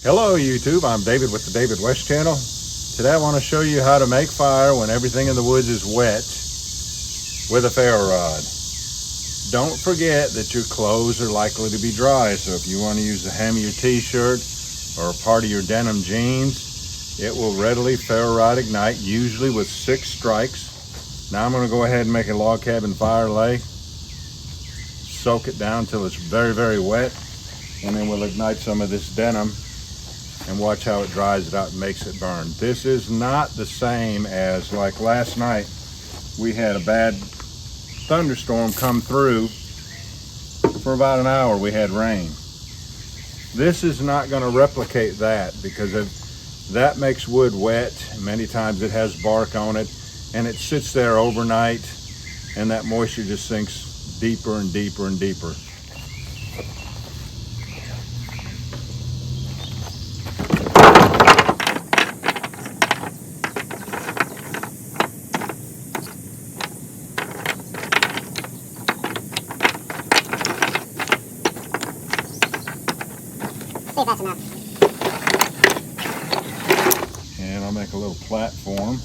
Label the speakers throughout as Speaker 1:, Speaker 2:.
Speaker 1: Hello YouTube, I'm David with the David West channel. Today I want to show you how to make fire when everything in the woods is wet with a ferro rod. Don't forget that your clothes are likely to be dry, so if you want to use the hem of your t-shirt or part of your denim jeans, it will readily ferro rod ignite, usually with 6 strikes. Now I'm going to go ahead and make a log cabin fire lay, soak it down till it's very wet, and then we'll ignite some of this denim and watch how it dries it out and makes it burn. This is not the same as like last night. We had a bad thunderstorm come through. For about an hour we had rain. This is not going to replicate that because that makes wood wet. Many times it has bark on it and it sits there overnight and that moisture just sinks deeper and deeper and deeper.
Speaker 2: See if that's enough.
Speaker 1: And I'll make a little platform.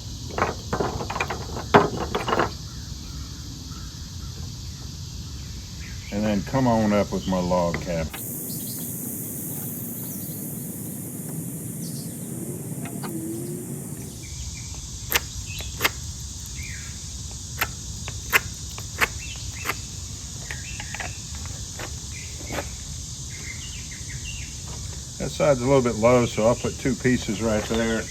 Speaker 1: And then come on up with my log cabin. That side's a little bit low, so I'll put 2 pieces right there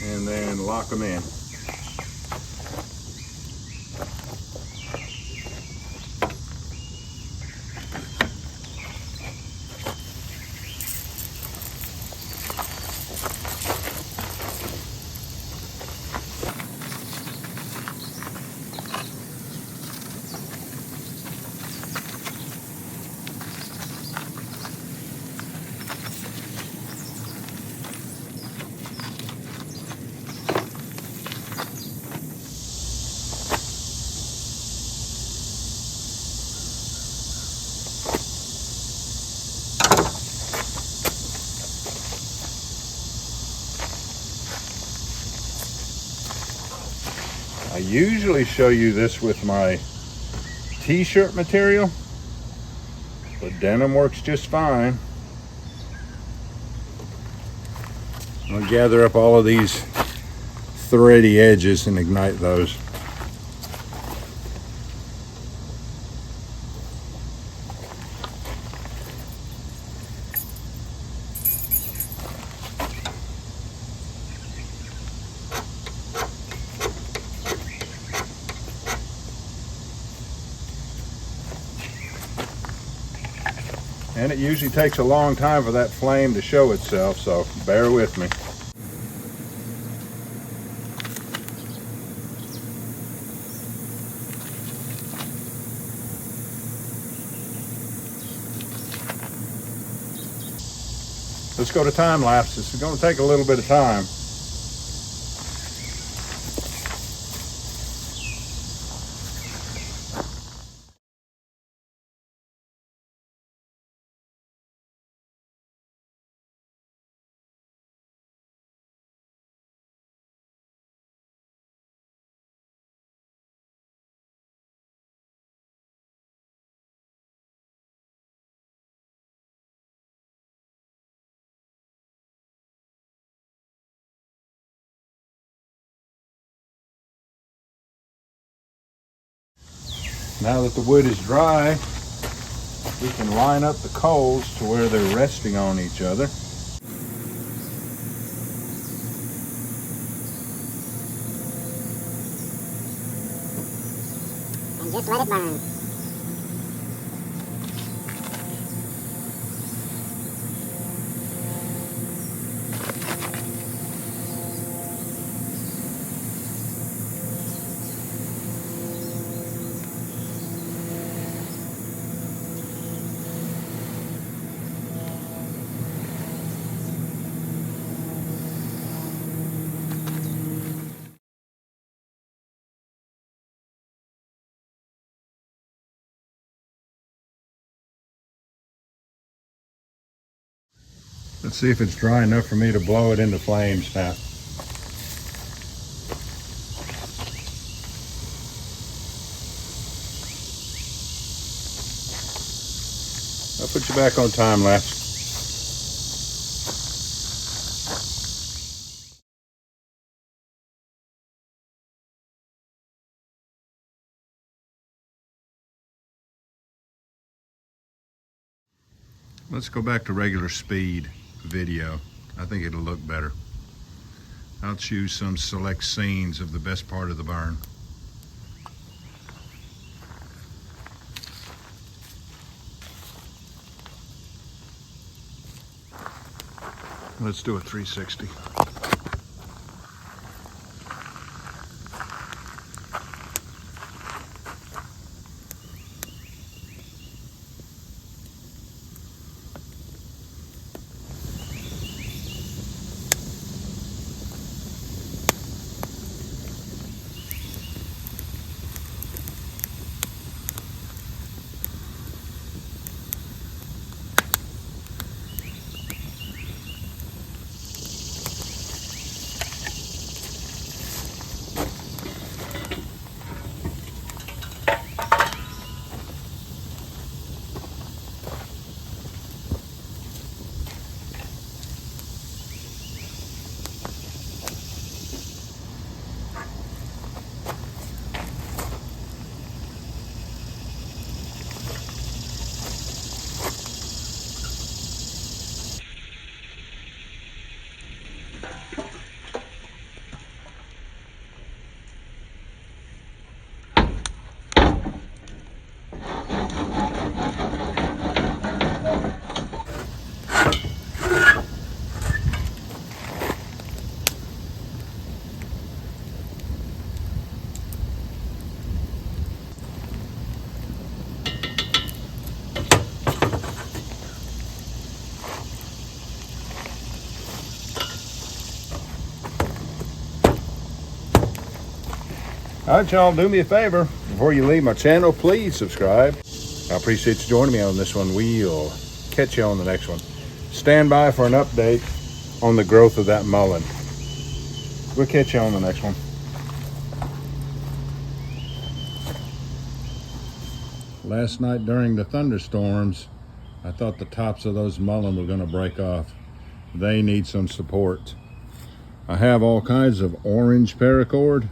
Speaker 1: and then lock them in. I usually show you this with my t-shirt material, but denim works just fine. I'm going to gather up all of these thready edges and ignite those. And it usually takes a long time for that flame to show itself, so bear with me. Let's go to time lapse. This is going to take a little bit of time. Now that the wood is dry, we can line up the coals to where they're resting on each other.
Speaker 2: And just let it burn.
Speaker 1: Let's see if it's dry enough for me to blow it into flames now. I'll put you back on time lapse. Let's go back to regular speed video. I think it'll look better. I'll choose some select scenes of the best part of the burn. Let's do a 360. All right, y'all, do me a favor. Before you leave my channel, please subscribe. I appreciate you joining me on this one. We'll catch you on the next one. Stand by for an update on the growth of that mullein. We'll catch you on the next one. Last night during the thunderstorms, I thought the tops of those mullein were going to break off. They need some support. I have all kinds of orange paracord,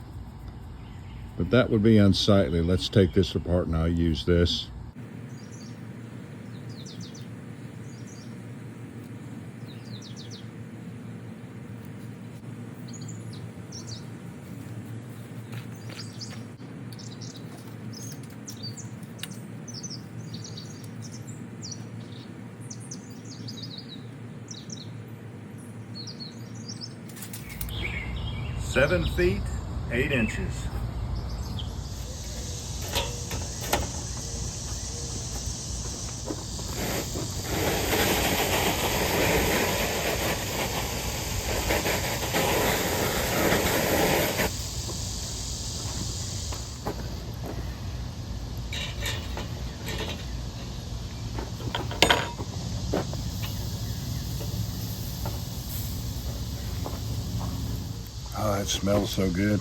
Speaker 1: but that would be unsightly. Let's take this apart and I'll use this. Seven feet, 8 inches. Oh, it smells so good.